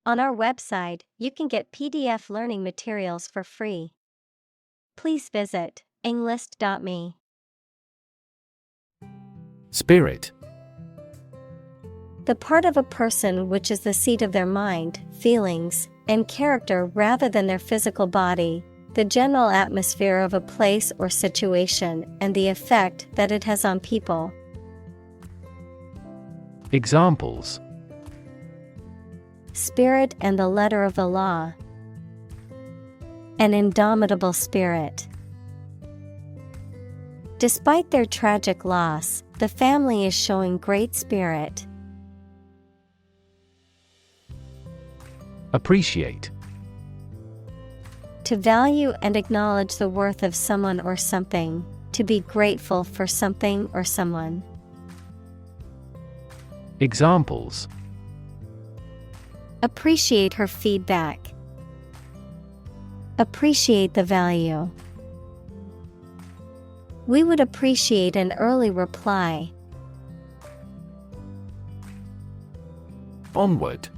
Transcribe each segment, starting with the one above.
On our website, you can get PDF learning materials for free. Please visit englist.me. Spirit. The part of a person which is the seat of their mind, feelings, and character rather than their physical body, the general atmosphere of a place or situation, and the effect that it has on people. Examples: Spirit and the letter of the law. An indomitable spirit. Despite their tragic loss, the family is showing great spirit. Appreciate. To value and acknowledge the worth of someone or something, to be grateful for something or someone. Examples: Appreciate her feedback. Appreciate the value. We would appreciate an early reply. Onward.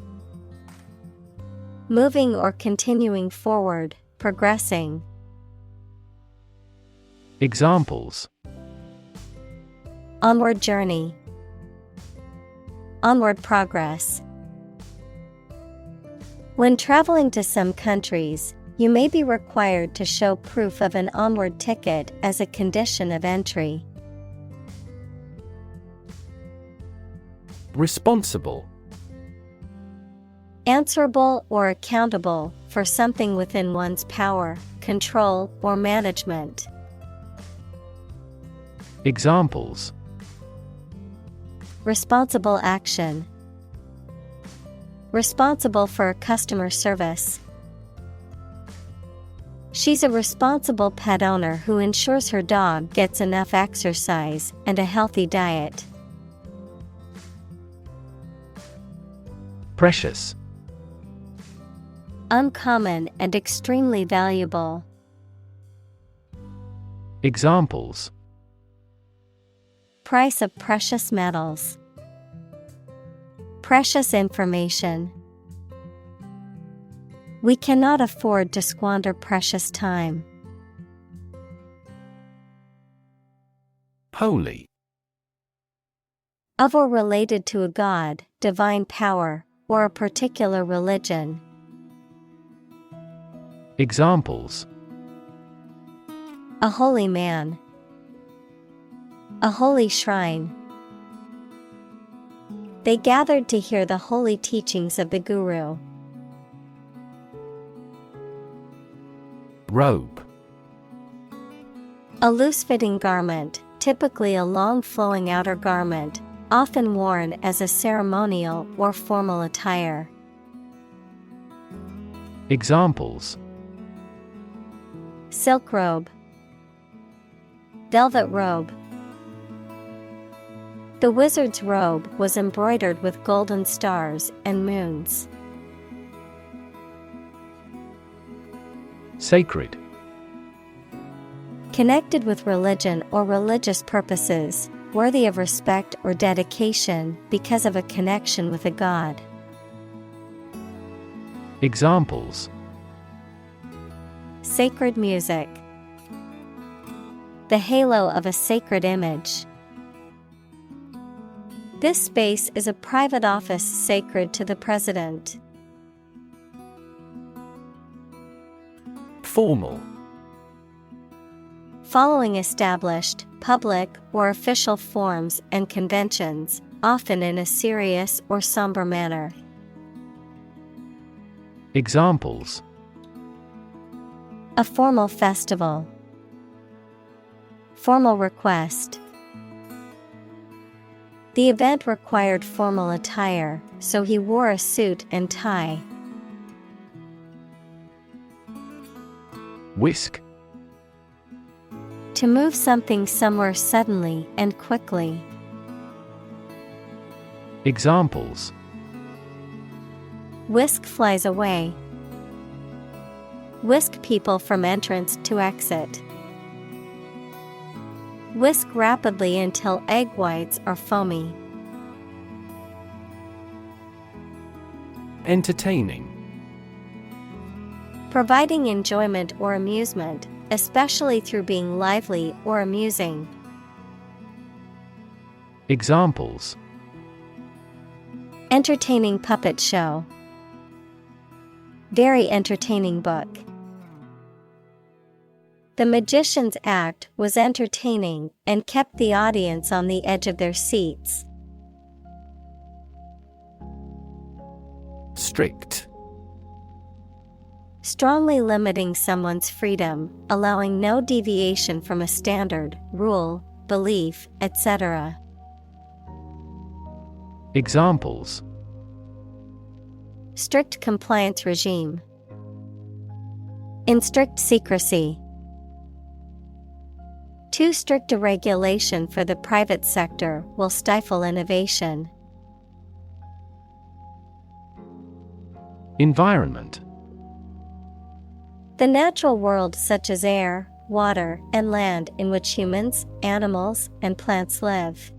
Moving or continuing forward, progressing. Examples: Onward journey. Onward progress. When traveling to some countries, you may be required to show proof of an onward ticket as a condition of entry. Responsible. Answerable or accountable for something within one's power, control, or management. Examples: Responsible action. Responsible for customer service. She's a responsible pet owner who ensures her dog gets enough exercise and a healthy diet. Precious. Uncommon and extremely valuable. Examples: Price of precious metals. Precious information. We cannot afford to squander precious time. Holy. Of or related to a god, divine power, or a particular religion. Examples: A holy man. A holy shrine. They gathered to hear the holy teachings of the Guru. Robe. A loose-fitting garment, typically a long flowing outer garment, often worn as a ceremonial or formal attire. Examples: Silk robe. Velvet robe. The wizard's robe was embroidered with golden stars and moons. Sacred. Connected with religion or religious purposes, worthy of respect or dedication because of a connection with a god. Examples: Sacred music. The halo of a sacred image. This space is a private office sacred to the president. Formal. Following established, public, or official forms and conventions, often in a serious or somber manner. Examples: A formal festival. Formal request. The event required formal attire, so he wore a suit and tie. Whisk. To move something somewhere suddenly and quickly. Examples: Whisk flies away. Whisk people from entrance to exit. Whisk rapidly until egg whites are foamy. Entertaining. Providing enjoyment or amusement, especially through being lively or amusing. Examples: Entertaining puppet show. Very entertaining book. The magician's act was entertaining and kept the audience on the edge of their seats. Strict. Strongly limiting someone's freedom, allowing no deviation from a standard, rule, belief, etc. Examples: Strict compliance regime. In strict secrecy. Too strict a regulation for the private sector will stifle innovation. Environment. The natural world such as air, water, and land in which humans, animals, and plants live.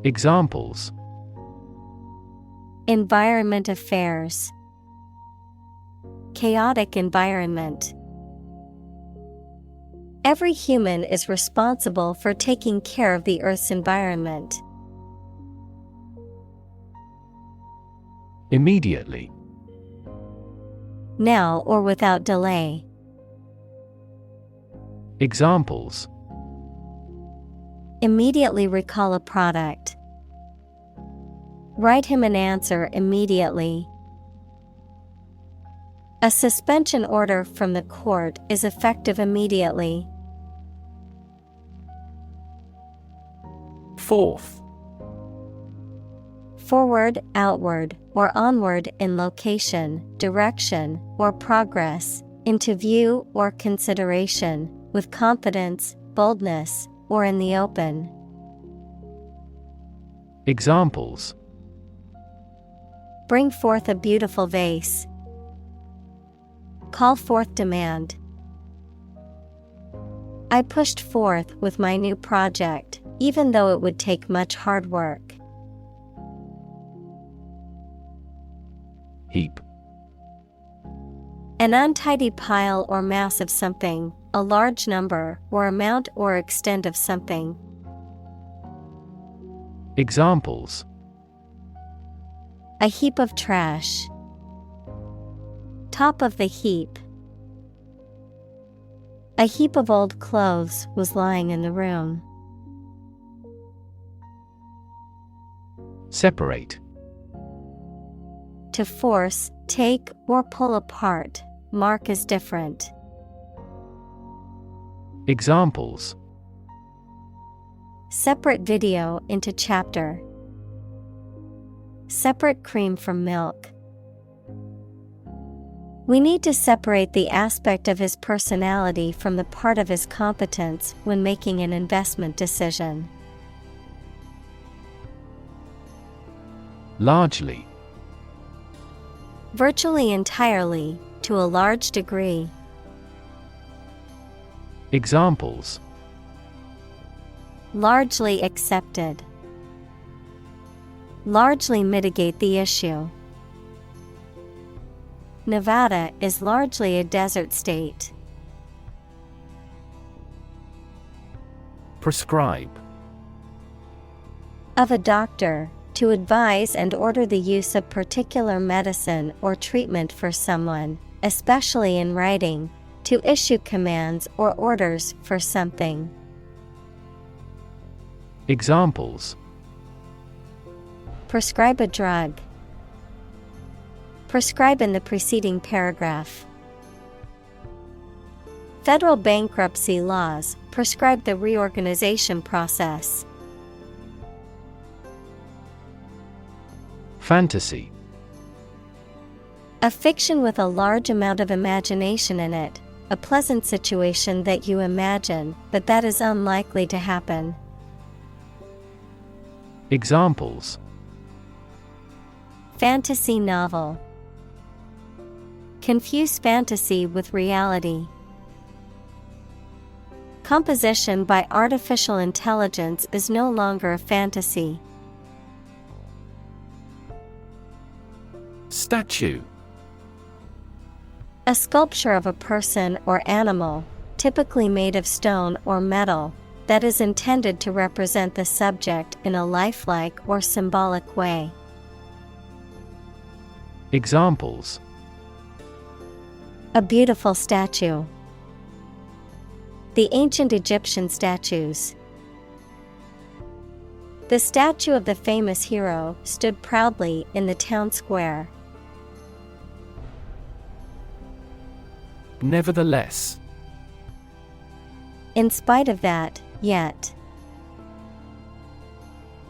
Examples: Environment affairs. Chaotic environment. Every human is responsible for taking care of the Earth's environment. Immediately. Now or without delay. Examples: Immediately recall a product. Write him an answer immediately. A suspension order from the court is effective immediately. Forth. Forward, outward, or onward in location, direction, or progress, into view or consideration, with confidence, boldness, or in the open. Examples: Bring forth a beautiful vase. Call forth demand. I pushed forth with my new project, even though it would take much hard work. Heap. An untidy pile or mass of something, a large number or amount or extent of something. Examples: A heap of trash. Top of the heap. A heap of old clothes was lying in the room. Separate. To force, take, or pull apart, mark as different. Examples: Separate video into chapter. Separate cream from milk. We need to separate the aspect of his personality from the part of his competence when making an investment decision. Largely. Virtually entirely, to a large degree. Examples: Largely accepted. Largely mitigate the issue. Nevada is largely a desert state. Prescribe. Of a doctor, to advise and order the use of particular medicine or treatment for someone, especially in writing, to issue commands or orders for something. Examples: Prescribe a drug. Prescribe in the preceding paragraph. Federal bankruptcy laws prescribe the reorganization process. Fantasy. A fiction with a large amount of imagination in it, a pleasant situation that you imagine, but that is unlikely to happen. Examples: Fantasy novel. Confuse fantasy with reality. Composition by artificial intelligence is no longer a fantasy. Statue. A sculpture of a person or animal, typically made of stone or metal, that is intended to represent the subject in a lifelike or symbolic way. Examples: A beautiful statue. The ancient Egyptian statues. The statue of the famous hero stood proudly in the town square. Nevertheless. In spite of that, yet.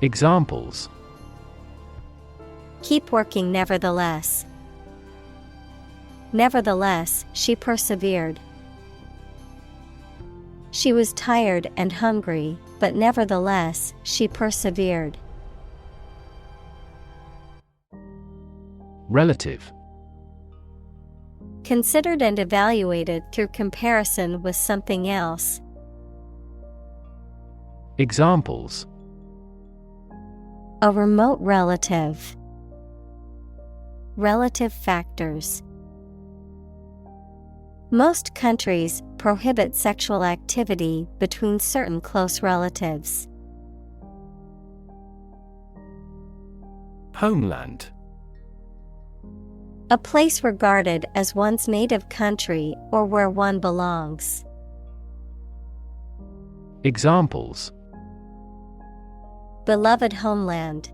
Examples: Keep working nevertheless. Nevertheless, she persevered. She was tired and hungry, but nevertheless, she persevered. Relative. Considered and evaluated through comparison with something else. Examples: A remote relative. Relative factors. Most countries prohibit sexual activity between certain close relatives. Homeland. A place regarded as one's native country or where one belongs. Examples: Beloved homeland.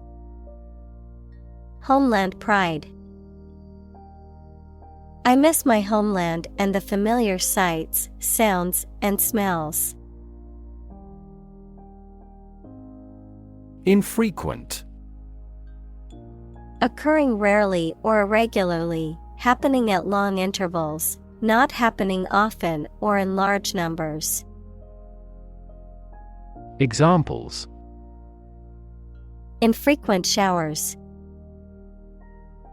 Homeland pride. I miss my homeland and the familiar sights, sounds, and smells. Infrequent. Occurring rarely or irregularly, happening at long intervals, not happening often or in large numbers. Examples: Infrequent showers.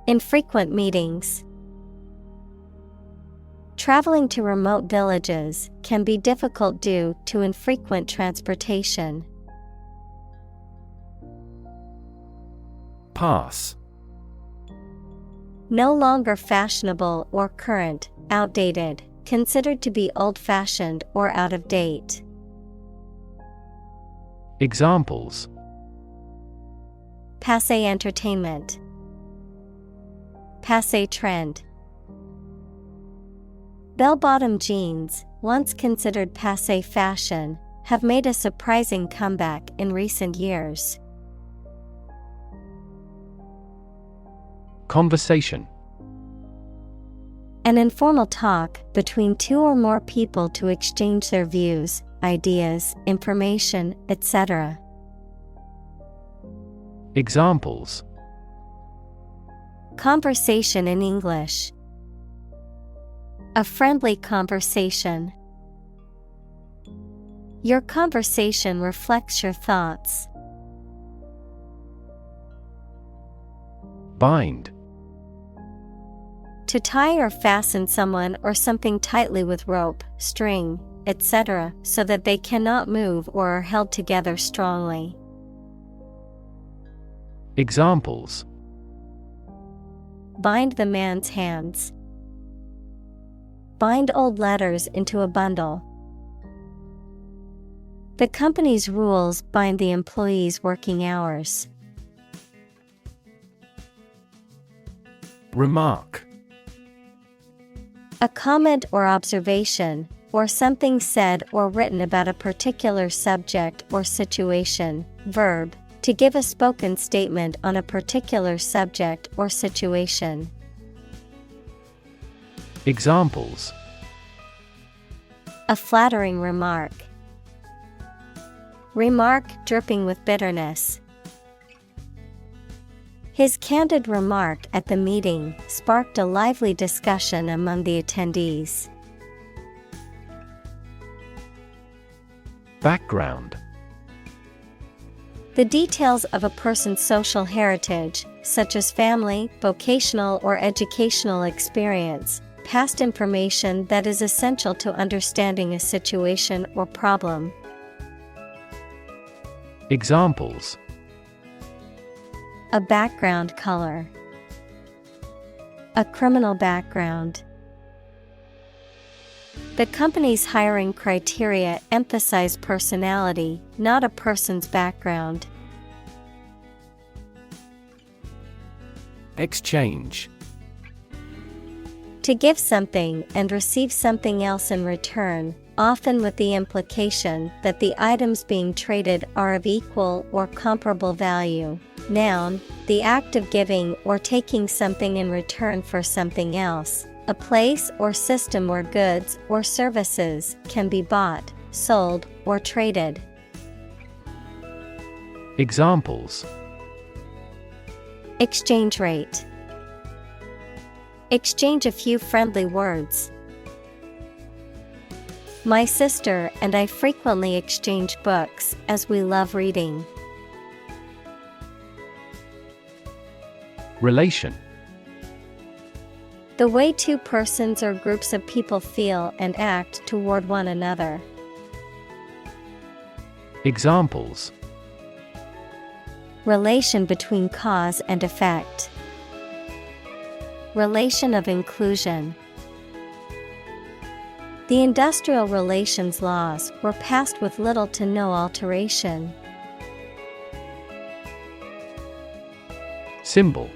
Infrequent meetings. Traveling to remote villages can be difficult due to infrequent transportation. Pass. No longer fashionable or current, outdated, considered to be old-fashioned or out of date. Examples: Passé entertainment. Passé trend. Bell-bottom jeans, once considered passé fashion, have made a surprising comeback in recent years. Conversation. An informal talk between two or more people to exchange their views, ideas, information, etc. Examples: Conversation in English. A friendly conversation. Your conversation reflects your thoughts. Bind. To tie or fasten someone or something tightly with rope, string, etc., so that they cannot move or are held together strongly. Examples: Bind the man's hands. Bind old letters into a bundle. The company's rules bind the employees' working hours. Remark. A comment or observation, or something said or written about a particular subject or situation. Verb, to give a spoken statement on a particular subject or situation. Examples: A flattering remark. Remark dripping with bitterness. His candid remark at the meeting sparked a lively discussion among the attendees. Background. The details of a person's social heritage, such as family, vocational or educational experience, past information that is essential to understanding a situation or problem. Examples: A background color. A criminal background. The company's hiring criteria emphasize personality, not a person's background. Exchange. To give something and receive something else in return, often with the implication that the items being traded are of equal or comparable value. Noun, the act of giving or taking something in return for something else, a place or system where goods or services can be bought, sold, or traded. Examples. Exchange rate. Exchange a few friendly words. My sister and I frequently exchange books as we love reading. Relation. The way two persons or groups of people feel and act toward one another. Examples. Relation between cause and effect. Relation of inclusion. The industrial relations laws were passed with little to no alteration. Symbol.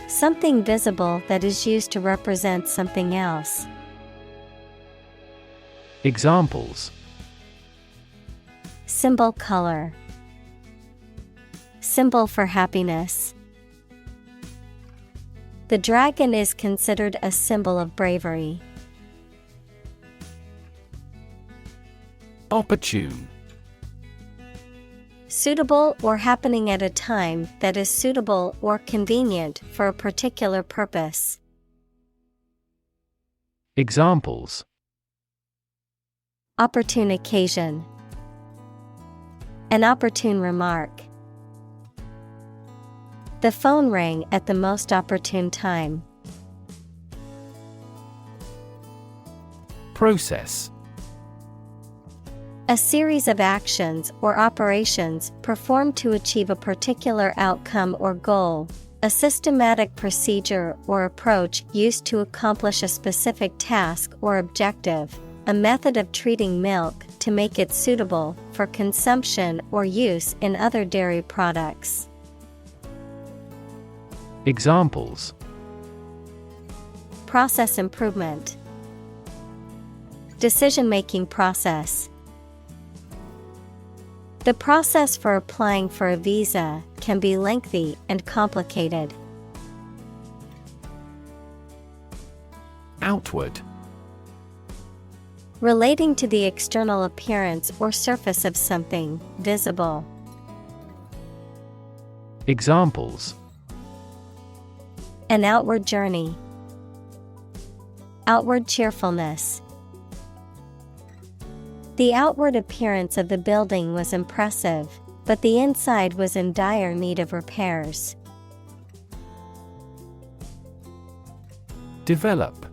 Something visible that is used to represent something else. Examples. Symbol color. Symbol for happiness. The dragon is considered a symbol of bravery. Opportune. Suitable or happening at a time that is suitable or convenient for a particular purpose. Examples. Opportune occasion. An opportune remark. The phone rang at the most opportune time. Process. A series of actions or operations performed to achieve a particular outcome or goal. A systematic procedure or approach used to accomplish a specific task or objective. A method of treating milk to make it suitable for consumption or use in other dairy products. Examples. Process improvement. Decision-making process. The process for applying for a visa can be lengthy and complicated. Outward. Relating to the external appearance or surface of something, visible. Examples. An outward journey. Outward cheerfulness. The outward appearance of the building was impressive, but the inside was in dire need of repairs. Develop.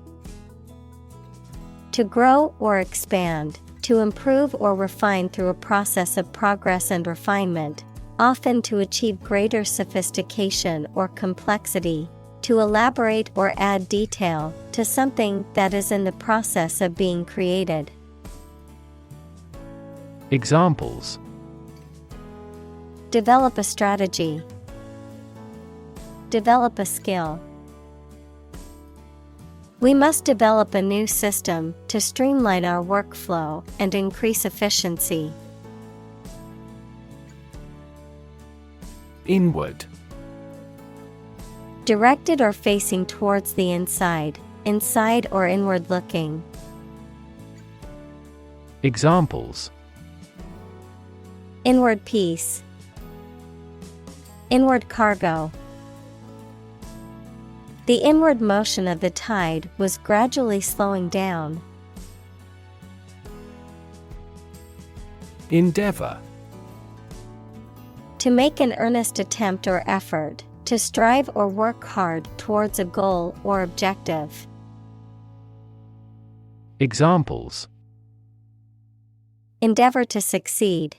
To grow or expand, to improve or refine through a process of progress and refinement, often to achieve greater sophistication or complexity, to elaborate or add detail to something that is in the process of being created. Examples. Develop a strategy. Develop a skill. We must develop a new system to streamline our workflow and increase efficiency. Inward. Directed or facing towards the inside, inside or inward looking. Examples. Inward peace. Inward cargo. The inward motion of the tide was gradually slowing down. Endeavor. To make an earnest attempt or effort, to strive or work hard towards a goal or objective. Examples. Endeavor to succeed.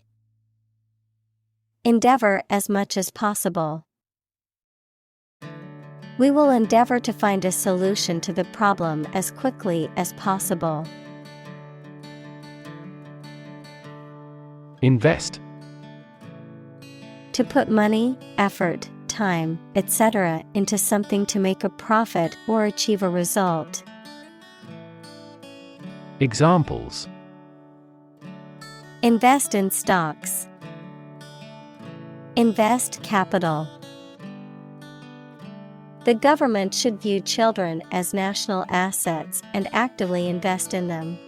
Endeavor as much as possible. We will endeavor to find a solution to the problem as quickly as possible. Invest. To put money, effort, time, etc. into something to make a profit or achieve a result. Examples: Invest in stocks. Invest capital. The government should view children as national assets and actively invest in them.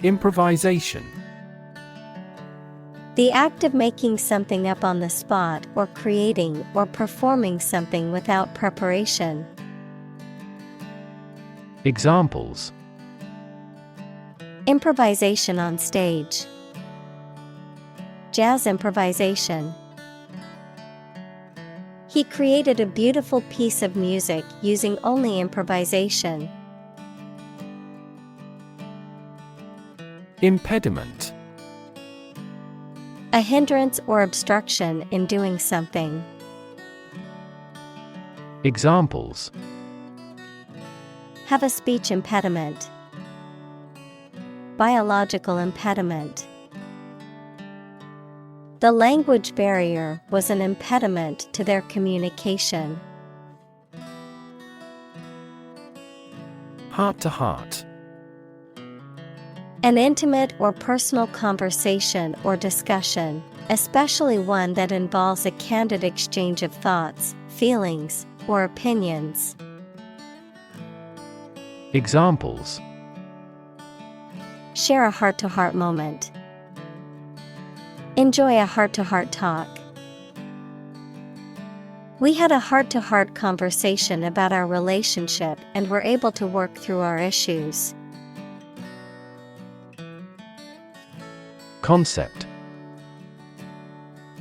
Improvisation. The act of making something up on the spot or creating or performing something without preparation. Examples: Improvisation on stage. Jazz improvisation. He created a beautiful piece of music using only improvisation. Impediment. A hindrance or obstruction in doing something. Examples: Have a speech impediment. Biological impediment. The language barrier was an impediment to their communication. Heart-to-heart. An intimate or personal conversation or discussion, especially one that involves a candid exchange of thoughts, feelings, or opinions. Examples: Share a heart-to-heart moment. Enjoy a heart-to-heart talk. We had a heart-to-heart conversation about our relationship and were able to work through our issues. Concept.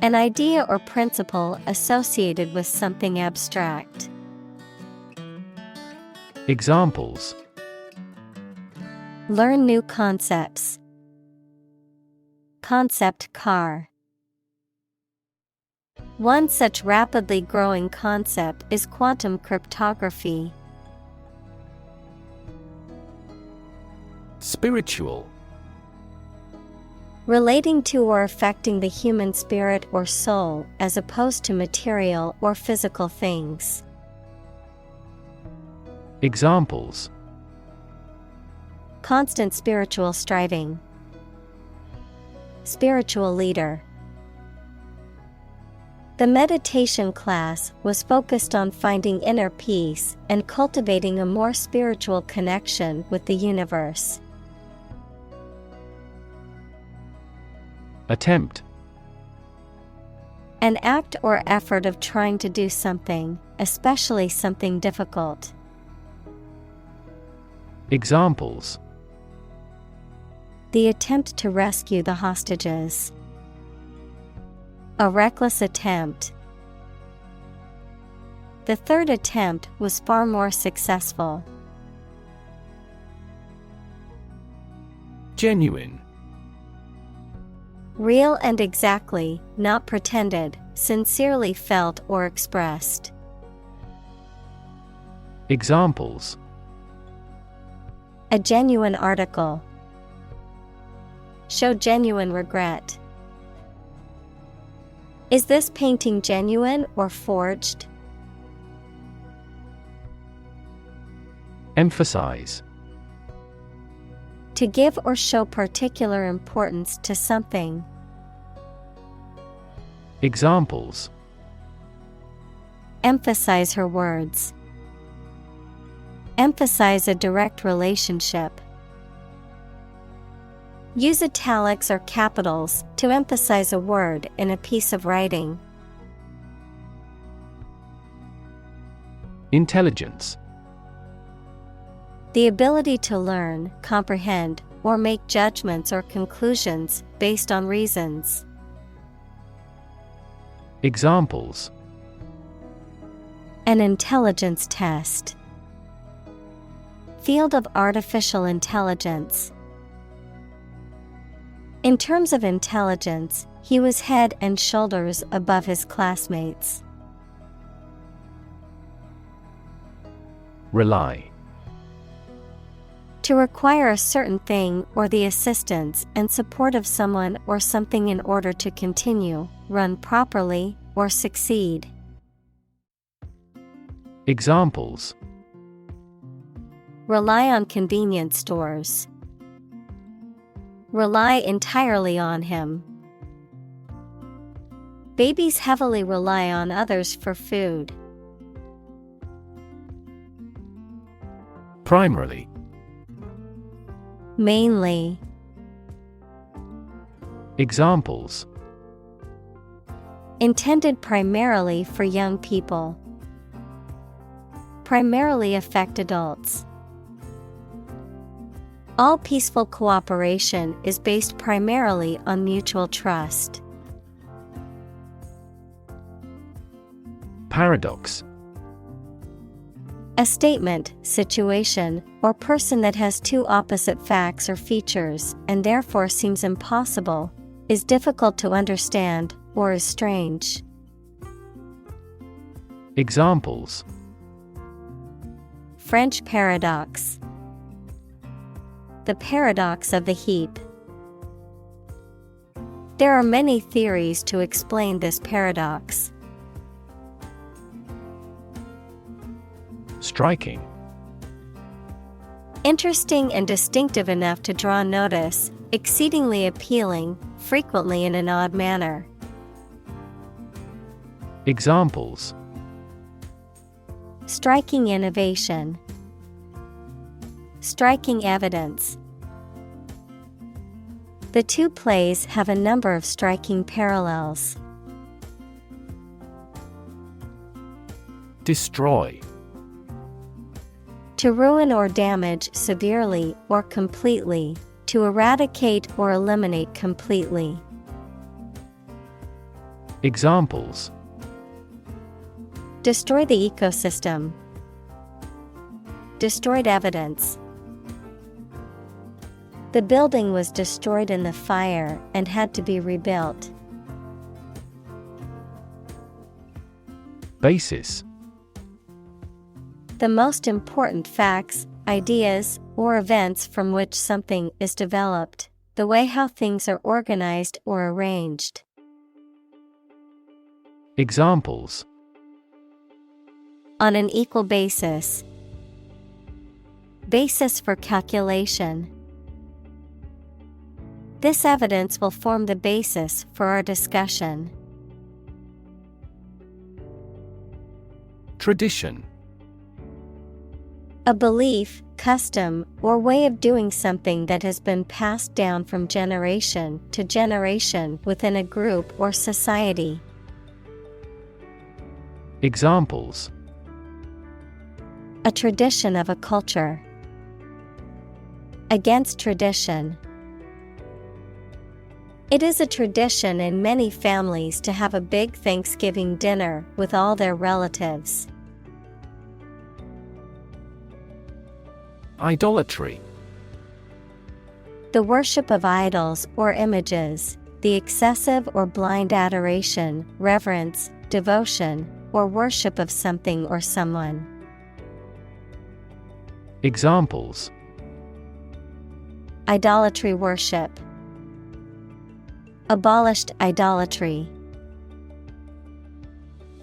An idea or principle associated with something abstract. Examples: Learn new concepts. Concept car. One such rapidly growing concept is quantum cryptography. Spiritual. Relating to or affecting the human spirit or soul as opposed to material or physical things. Examples: Constant spiritual striving. Spiritual leader. The meditation class was focused on finding inner peace and cultivating a more spiritual connection with the universe. Attempt. An act or effort of trying to do something, especially something difficult. Examples: The attempt to rescue the hostages. A reckless attempt. The third attempt was far more successful. Genuine. Real and exactly, not pretended, sincerely felt or expressed. Examples: A genuine article. Show genuine regret. Is this painting genuine or forged? Emphasize. To give or show particular importance to something. Examples: Emphasize her words. Emphasize a direct relationship. Use italics or capitals to emphasize a word in a piece of writing. Intelligence. The ability to learn, comprehend, or make judgments or conclusions based on reasons. Examples: An intelligence test. Field of artificial intelligence. In terms of intelligence, he was head and shoulders above his classmates. Rely. To require a certain thing or the assistance and support of someone or something in order to continue, run properly, or succeed. Examples: Rely on convenience stores. Rely entirely on him. Babies heavily rely on others for food. Primarily. Mainly. Examples: Intended primarily for young people. Primarily affect adults. All peaceful cooperation is based primarily on mutual trust. Paradox. A statement, situation, or person that has two opposite facts or features and therefore seems impossible, is difficult to understand, or is strange. Examples: French paradox. The paradox of the heap. There are many theories to explain this paradox. Striking. Interesting and distinctive enough to draw notice, exceedingly appealing, frequently in an odd manner. Examples: Striking innovation. Striking evidence. The two plays have a number of striking parallels. Destroy. To ruin or damage severely or completely, to eradicate or eliminate completely. Examples: Destroy the ecosystem. Destroyed evidence. The building was destroyed in the fire and had to be rebuilt. Basis. The most important facts, ideas, or events from which something is developed, the way how things are organized or arranged. Examples: On an equal basis. Basis for calculation. This evidence will form the basis for our discussion. Tradition. A belief, custom, or way of doing something that has been passed down from generation to generation within a group or society. Examples: A tradition of a culture. Against tradition. It is a tradition in many families to have a big Thanksgiving dinner with all their relatives. Idolatry. The worship of idols or images, the excessive or blind adoration, reverence, devotion, or worship of something or someone. Examples: Idolatry worship. Abolished idolatry.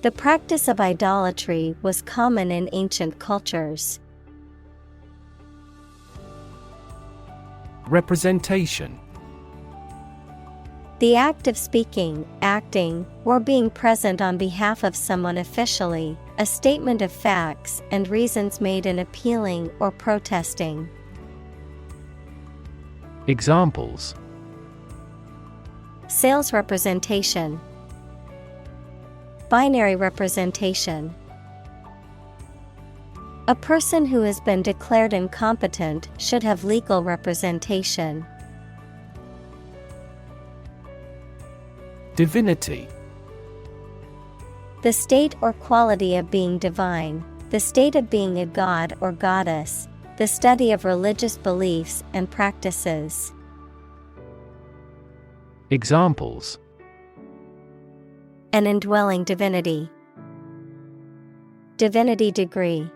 The practice of idolatry was common in ancient cultures. Representation. The act of speaking, acting, or being present on behalf of someone officially, a statement of facts and reasons made in appealing or protesting. Examples: Sales representation. Binary representation. A person who has been declared incompetent should have legal representation. Divinity. The state or quality of being divine, the state of being a god or goddess, the study of religious beliefs and practices. Examples: an indwelling divinity, divinity degree.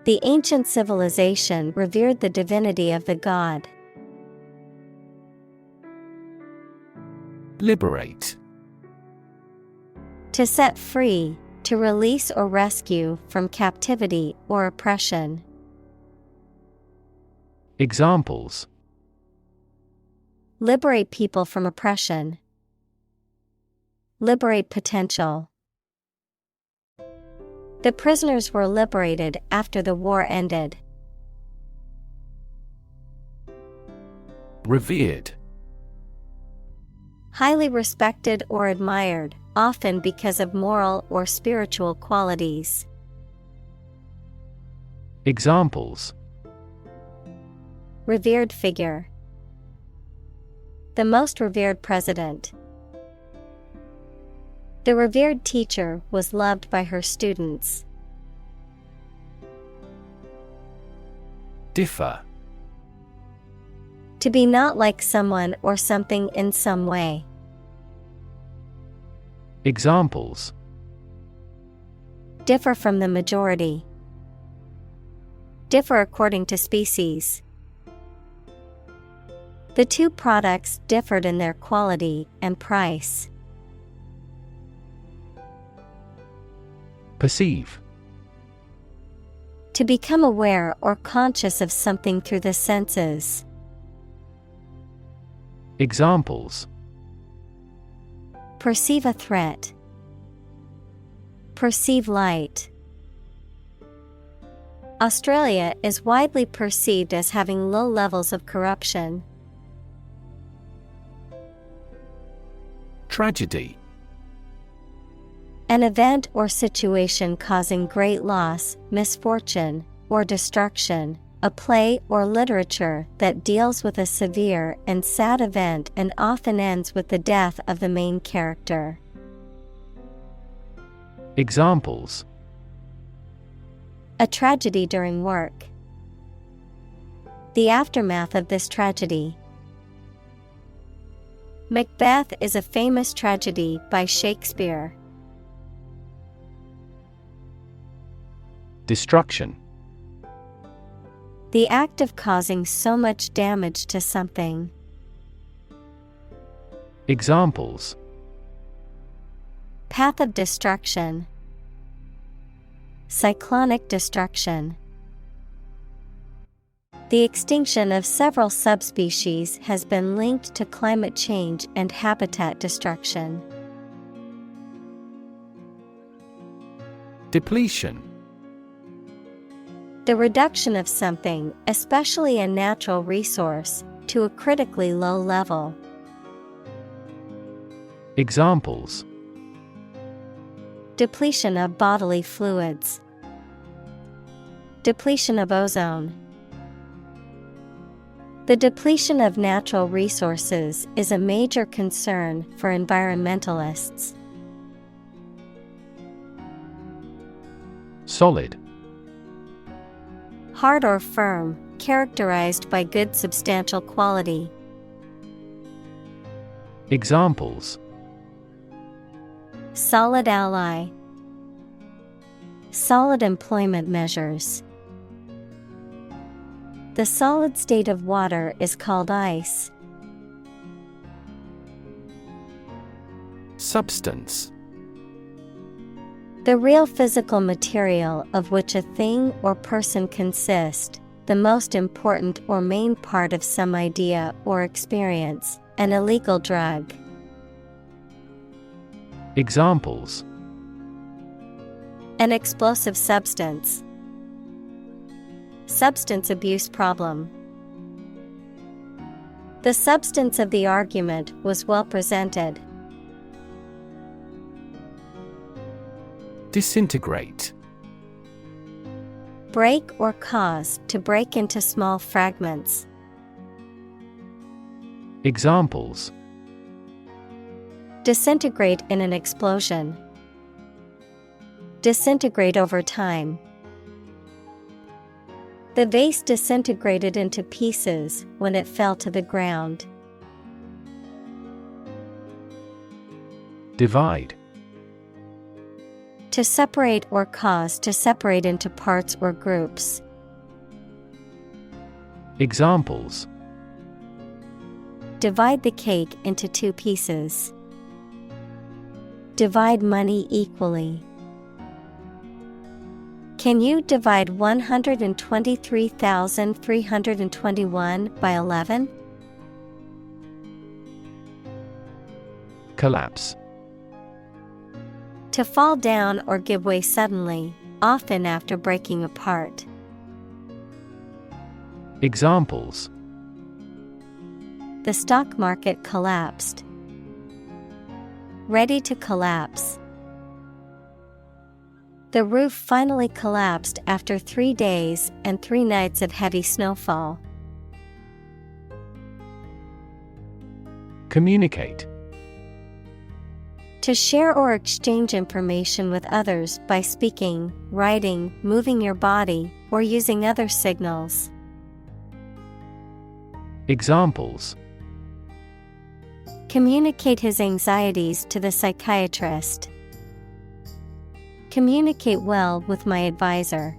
The ancient civilization revered the divinity of the god. Liberate. To set free, to release or rescue from captivity or oppression. Examples: liberate people from oppression, liberate potential. The prisoners were liberated after the war ended. Revered. Highly respected or admired, often because of moral or spiritual qualities. Examples: revered figure, the most revered president. The revered teacher was loved by her students. Differ. To be not like someone or something in some way. Examples: differ from the majority, differ according to species. The two products differed in their quality and price. Perceive. To become aware or conscious of something through the senses. Examples: perceive a threat, perceive light. Australia is widely perceived as having low levels of corruption. Tragedy. An event or situation causing great loss, misfortune, or destruction. A play or literature that deals with a severe and sad event and often ends with the death of the main character. Examples: a tragedy during work. The aftermath of this tragedy. Macbeth is a famous tragedy by Shakespeare. Destruction. The act of causing so much damage to something. Examples: path of destruction, cyclonic destruction. The extinction of several subspecies has been linked to climate change and habitat destruction. Depletion. The reduction of something, especially a natural resource, to a critically low level. Examples: depletion of bodily fluids, depletion of ozone. The depletion of natural resources is a major concern for environmentalists. Solid. Hard or firm, characterized by good substantial quality. Examples: solid ally, solid employment measures. The solid state of water is called ice. Substance. The real physical material of which a thing or person consist, the most important or main part of some idea or experience, an illegal drug. Examples: an explosive substance, substance abuse problem. The substance of the argument was well presented. Disintegrate. Break or cause to break into small fragments. Examples: disintegrate in an explosion, disintegrate over time. The vase disintegrated into pieces when it fell to the ground. Divide. To separate or cause to separate into parts or groups. Examples: Divide the cake into 2 pieces. Divide money equally. Can you divide 123,321 by 11? Collapse. To fall down or give way suddenly, often after breaking apart. Examples: The stock market collapsed. Ready to collapse. The roof finally collapsed after 3 days and 3 nights of heavy snowfall. Communicate. To share or exchange information with others by speaking, writing, moving your body, or using other signals. Examples: Communicate his anxieties to the psychiatrist. Communicate well with my advisor.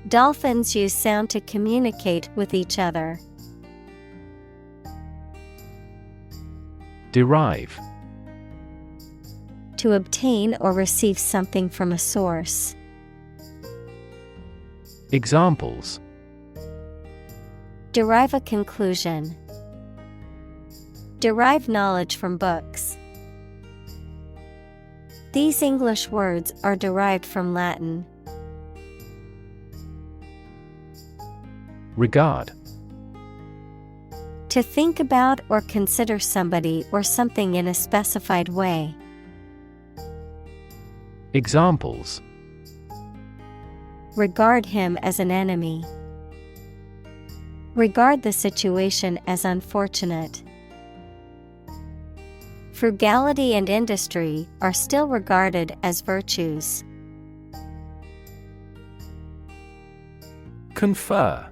Dolphins use sound to communicate with each other. Derive. To obtain or receive something from a source. Examples: Derive a conclusion. Derive knowledge from books. These English words are derived from Latin. Regard. To think about or consider somebody or something in a specified way. Examples: Regard him as an enemy. Regard the situation as unfortunate. Frugality and industry are still regarded as virtues. Confer.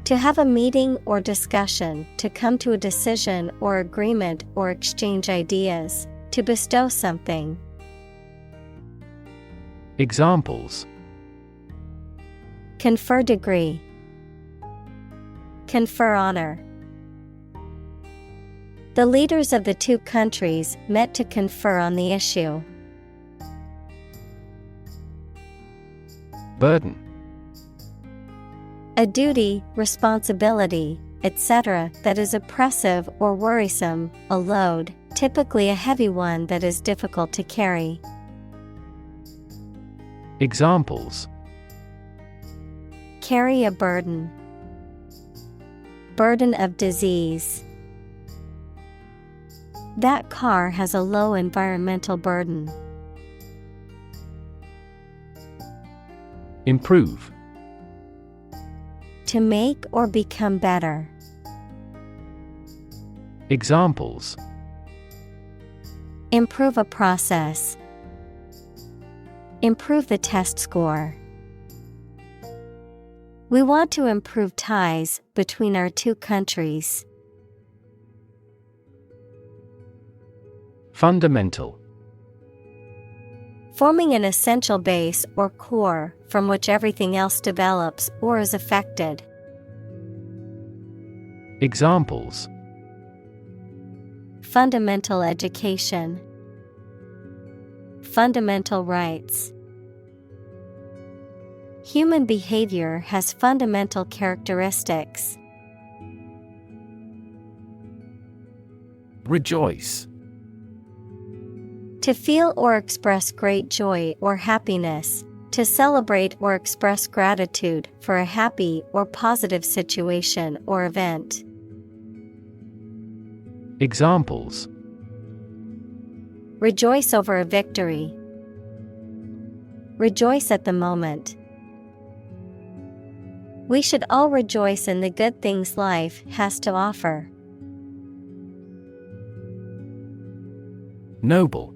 To have a meeting or discussion, to come to a decision or agreement or exchange ideas, to bestow something. Examples: Confer degree. Confer honor. The leaders of the 2 countries met to confer on the issue. Burden. A duty, responsibility, etc. that is oppressive or worrisome, a load, typically a heavy one that is difficult to carry. Examples: Carry a burden. Burden of disease. That car has a low environmental burden. Improve. To make or become better. Examples: Improve a process. Improve the test score. We want to improve ties between our 2 countries. Fundamental. Forming an essential base or core from which everything else develops or is affected. Examples: Fundamental education. Fundamental rights. Human behavior has fundamental characteristics. Rejoice. To feel or express great joy or happiness, to celebrate or express gratitude for a happy or positive situation or event. Examples: Rejoice over a victory. Rejoice at the moment. We should all rejoice in the good things life has to offer. Noble.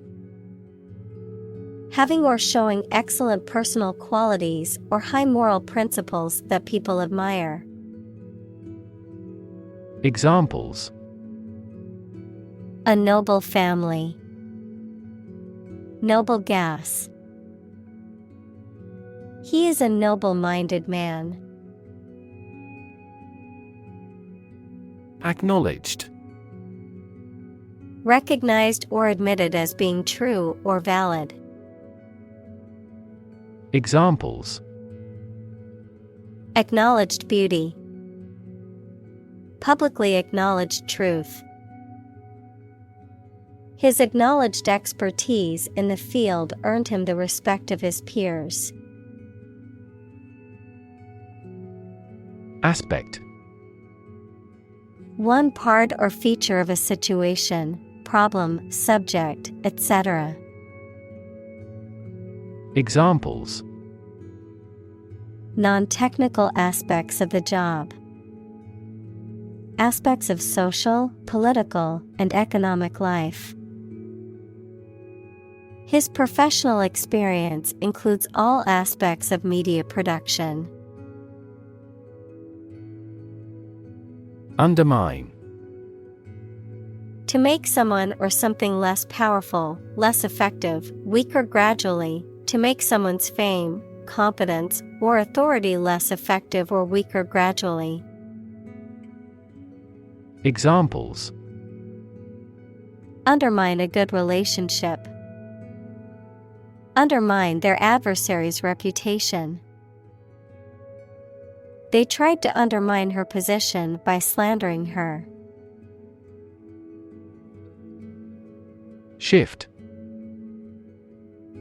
Having or showing excellent personal qualities or high moral principles that people admire. Examples: A noble family. Noble gas. He is a noble-minded man. Acknowledged. Recognized or admitted as being true or valid. Examples: Acknowledged beauty. Publicly acknowledged truth. His acknowledged expertise in the field earned him the respect of his peers. Aspect. One part or feature of a situation, problem, subject, etc. Examples: Non-technical aspects of the job. Aspects of social, political, and economic life. His professional experience includes all aspects of media production. Undermine. To make someone or something less powerful, less effective, weaker gradually, to make someone's fame, competence, or authority less effective or weaker gradually. Examples: Undermine a good relationship. Undermine their adversary's reputation. They tried to undermine her position by slandering her. Shift.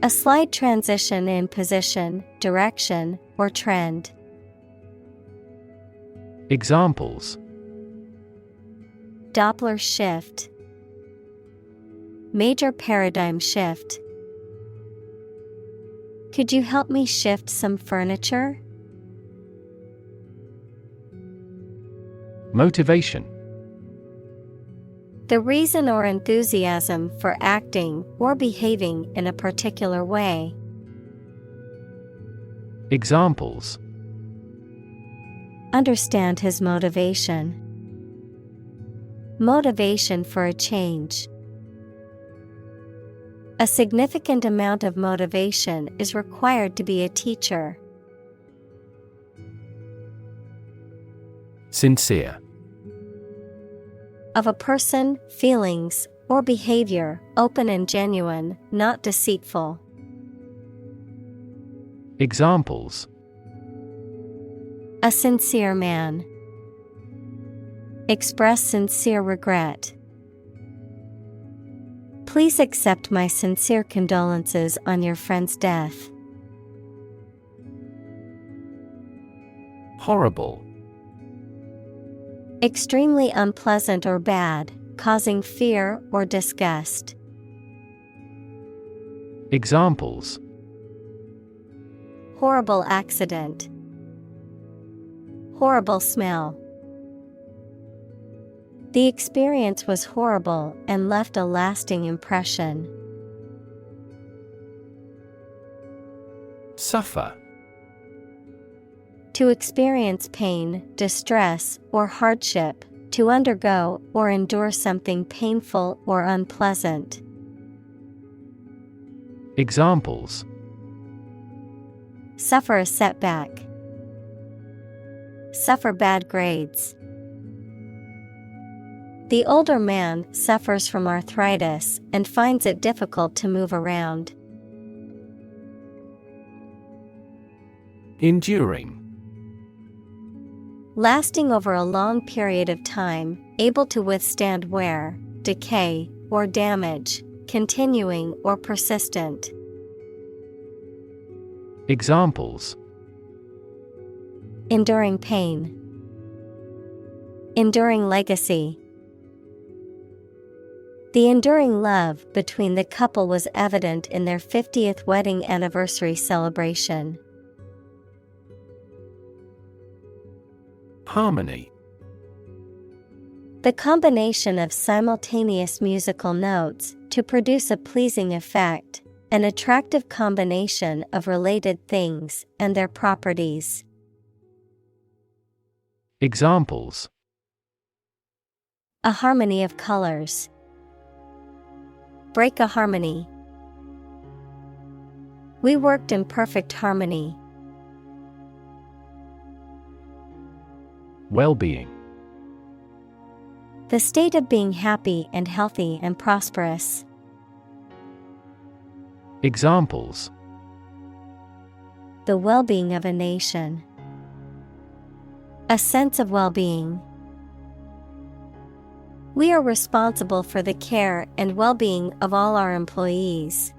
A slight transition in position, direction, or trend. Examples: Doppler shift. Major paradigm shift. Could you help me shift some furniture? Motivation. The reason or enthusiasm for acting or behaving in a particular way. Examples: Understand his motivation. Motivation for a change. A significant amount of motivation is required to be a teacher. Sincere. Of a person, feelings, or behavior, open and genuine, not deceitful. Examples: A sincere man. Express sincere regret. Please accept my sincere condolences on your friend's death. Horrible. Extremely unpleasant or bad, causing fear or disgust. Examples: Horrible accident. Horrible smell. The experience was horrible and left a lasting impression. Suffer. To experience pain, distress, or hardship, to undergo or endure something painful or unpleasant. Examples: Suffer a setback. Suffer bad grades. The older man suffers from arthritis and finds it difficult to move around. Enduring. Lasting over a long period of time, able to withstand wear, decay, or damage, continuing or persistent. Examples: Enduring pain. Enduring legacy. The enduring love between the couple was evident in their 50th wedding anniversary celebration. Harmony. The combination of simultaneous musical notes to produce a pleasing effect, an attractive combination of related things and their properties. Examples: A harmony of colors. Break a harmony. We worked in perfect harmony. Well-being. The state of being happy and healthy and prosperous. Examples: The well-being of a nation. A sense of well-being. We are responsible for the care and well-being of all our employees.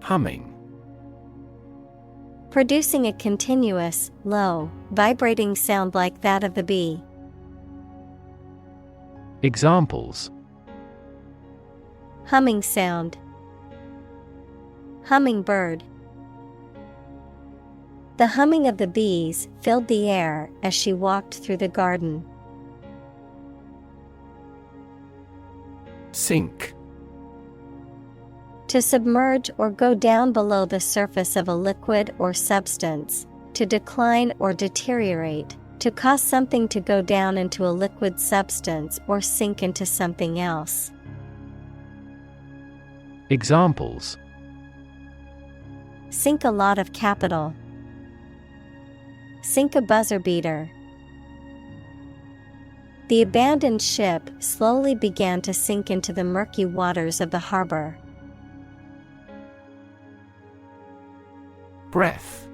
Humming. Producing a continuous, low, vibrating sound like that of the bee. Examples: Humming sound. Hummingbird. The humming of the bees filled the air as she walked through the garden. Sink. To submerge or go down below the surface of a liquid or substance, to decline or deteriorate, to cause something to go down into a liquid substance or sink into something else. Examples: Sink a lot of capital. Sink a buzzer beater. The abandoned ship slowly began to sink into the murky waters of the harbor. Breath.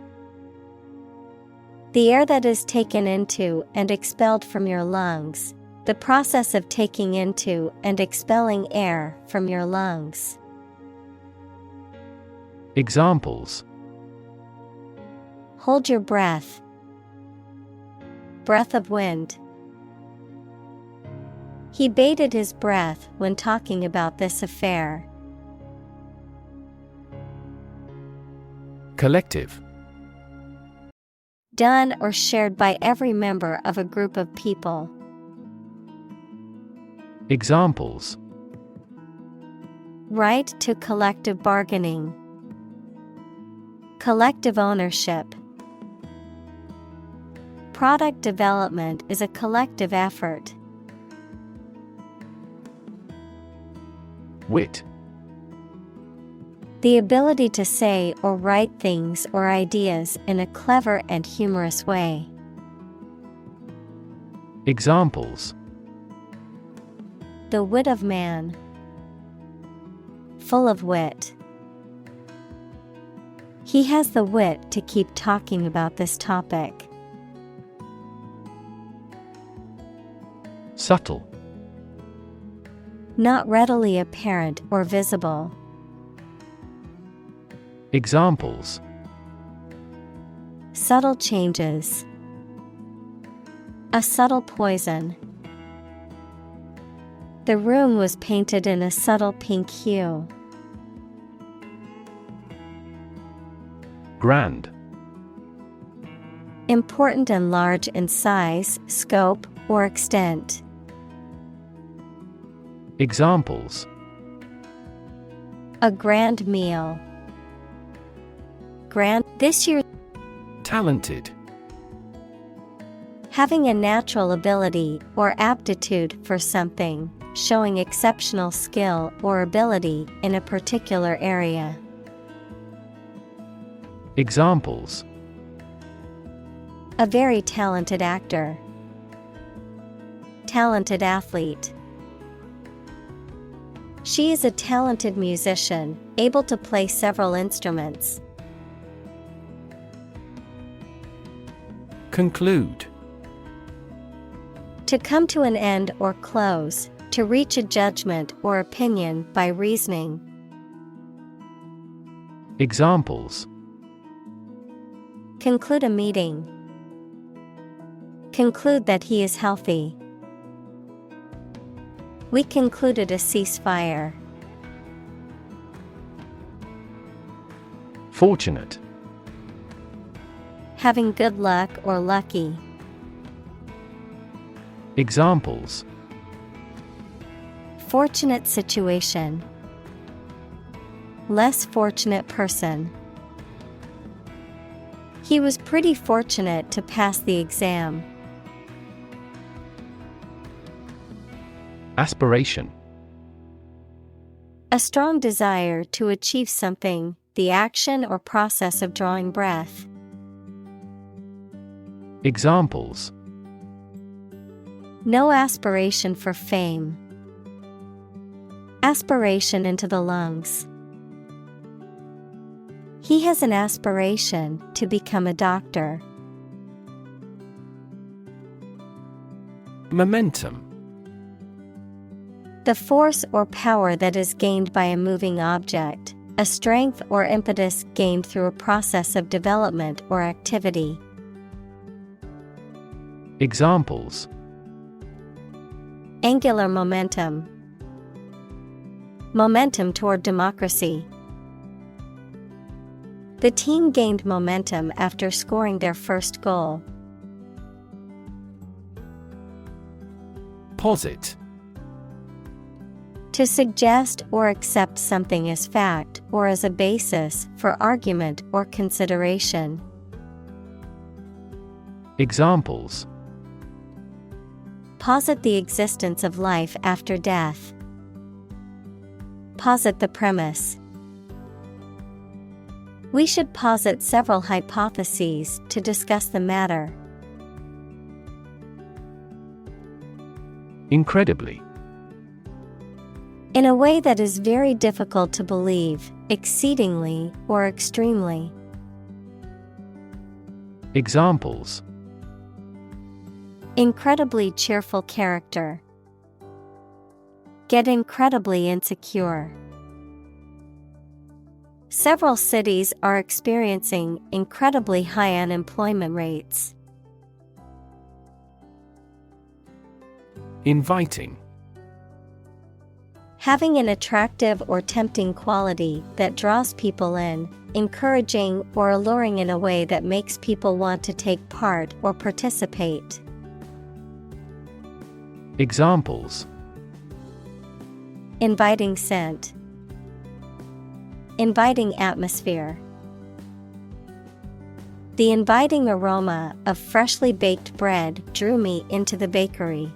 The air that is taken into and expelled from your lungs. The process of taking into and expelling air from your lungs. Examples: Hold your breath. Breath of wind. He bated his breath when talking about this affair. Collective. Done or shared by every member of a group of people. Examples: Right to collective bargaining. Collective ownership. Product development is a collective effort. Wit. The ability to say or write things or ideas in a clever and humorous way. Examples: The wit of man. Full of wit. He has the wit to keep talking about this topic. Subtle. Not readily apparent or visible. Examples: Subtle changes. A subtle poison. The room was painted in a subtle pink hue. Grand. Important and large in size, scope, or extent. Examples: A grand meal. Grand this year. Talented. Having a natural ability or aptitude for something, showing exceptional skill or ability in a particular area. Examples: A very talented actor. Talented athlete. She is a talented musician, able to play several instruments. Conclude. To come to an end or close, to reach a judgment or opinion by reasoning. Examples: Conclude a meeting. Conclude that he is healthy. We concluded a ceasefire. Fortunate. Having good luck or lucky. Examples: Fortunate situation. Less fortunate person. He was pretty fortunate to pass the exam. Aspiration. A strong desire to achieve something, the action or process of drawing breath. Examples: No aspiration for fame. Aspiration into the lungs. He has an aspiration to become a doctor. Momentum. The force or power that is gained by a moving object, a strength or impetus gained through a process of development or activity. Examples: Angular momentum. Momentum toward democracy. The team gained momentum after scoring their first goal. Posit. To suggest or accept something as fact or as a basis for argument or consideration. Examples: Posit the existence of life after death. Posit the premise. We should posit several hypotheses to discuss the matter. Incredibly. In a way that is very difficult to believe, exceedingly or extremely. Examples: Incredibly cheerful character. Get incredibly insecure. Several cities are experiencing incredibly high unemployment rates. Inviting. Having an attractive or tempting quality that draws people in, encouraging or alluring in a way that makes people want to take part or participate. Examples: Inviting scent. Inviting atmosphere. The inviting aroma of freshly baked bread drew me into the bakery.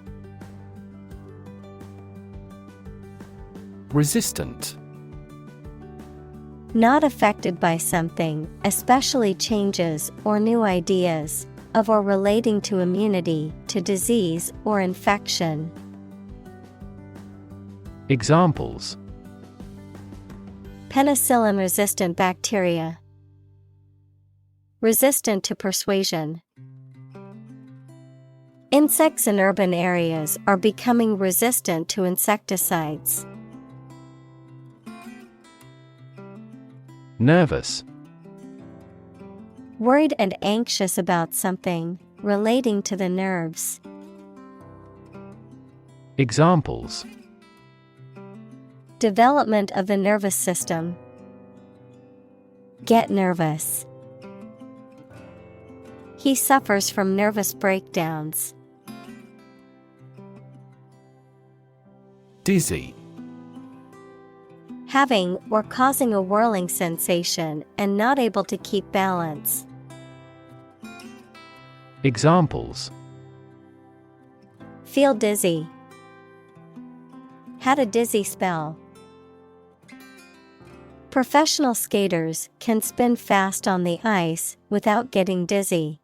Resistant. Not affected by something, especially changes or new ideas, of or relating to immunity to disease or infection. Examples: Penicillin-resistant bacteria. Resistant to persuasion. Insects in urban areas are becoming resistant to insecticides. Nervous. Worried and anxious about something, relating to the nerves. Examples: Development of the nervous system. Get nervous. He suffers from nervous breakdowns. Dizzy. Having or causing a whirling sensation and not able to keep balance. Examples: Feel dizzy. Had a dizzy spell. Professional skaters can spin fast on the ice without getting dizzy.